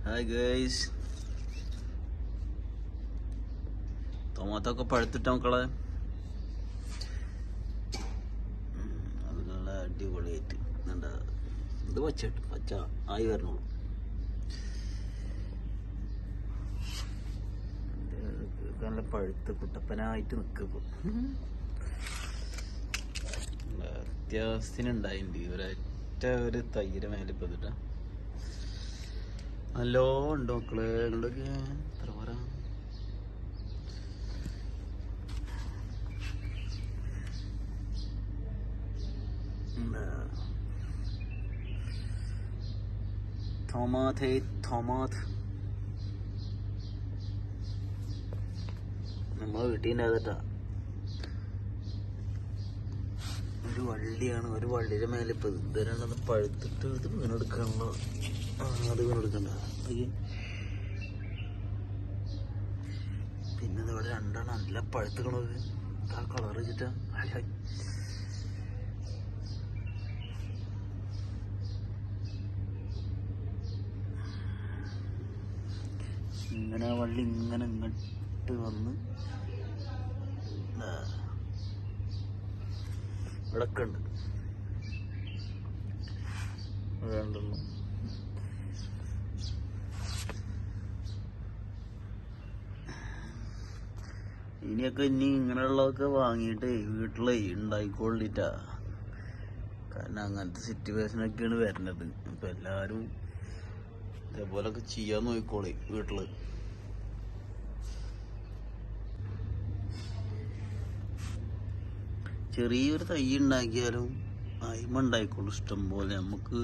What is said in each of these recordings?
Hi guys, tomato ഒക്കെ പഴുത്തിട്ട മക്കളെ. അത് നല്ല അടിപൊളിയായിട്ട് ഇത് പച്ച ആയി വരണുള്ളൂ. നല്ല പഴുത്ത് കുട്ടപ്പനായിട്ട് നിൽക്കും. അത്യാവശ്യത്തിനുണ്ടായിട്ടുണ്ട് ഒരൊറ്റ ഒരു തൈര് മേലെ പതിട്ട നല്ലോ ഉണ്ട് മക്കള്. നിങ്ങളൊക്കെ എത്ര പോരാ ടൊമാറ്റോ നമ്മളെ വീട്ടിൻ്റെ ഒരു വള്ളിയാണ്. ഒരു വള്ളിയുടെ മേലെ ഇപ്പൊ ഇതുവരെയാണത് പഴുത്തിട്ട് ഇത് വീണെടുക്കാനുള്ള. അത് വീണെടുക്കണ്ട. പിന്നെ ഇവിടെ രണ്ടാണ് നല്ല പഴുത്തുക്കണത്. ആ കളർ വെച്ചിട്ടാ ഇങ്ങനെ വള്ളി ഇങ്ങനെ ഇങ്ങോട്ട് വന്ന് ഇവിടൊക്കെ ഉണ്ട്. വേണ്ടല്ലോ. ഇനിയൊക്കെ ഇങ്ങനെയുള്ളതൊക്കെ വാങ്ങിയിട്ട് വീട്ടില് ഉണ്ടായിക്കൊള്ളിട്ടാ. കാരണം അങ്ങനത്തെ സിറ്റുവേഷനൊക്കെയാണ് വരുന്നത്. ഇപ്പൊ എല്ലാരും ഇതേപോലൊക്കെ ചെയ്യാൻ നോക്കിക്കോളി വീട്ടില്. ചെറിയൊരു തൈ ഉണ്ടാക്കിയാലും അയിമ ഉണ്ടായിക്കോളും ഇഷ്ടം പോലെ. നമുക്ക്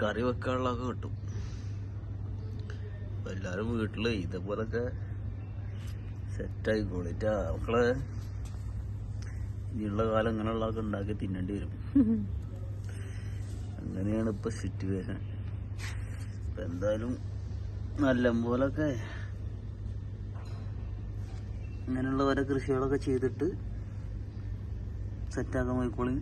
കറി വെക്കാനുള്ളതൊക്കെ കിട്ടും. എല്ലാരും വീട്ടില് ഇതേപോലൊക്കെ സെറ്റായിക്കോളിട്ടാ മക്കളെ. ഇനിയുള്ള കാലം ഇങ്ങനെയുള്ളതൊക്കെ ഉണ്ടാക്കി തിന്നേണ്ടി വരും. അങ്ങനെയാണ് ഇപ്പൊ സിറ്റുവേഷൻ. ഇപ്പൊ എന്തായാലും നല്ല പോലൊക്കെ ഇങ്ങനെയുള്ള ഓരോ കൃഷികളൊക്കെ ചെയ്തിട്ട് സെറ്റാക്കാൻ പോയിക്കോളി.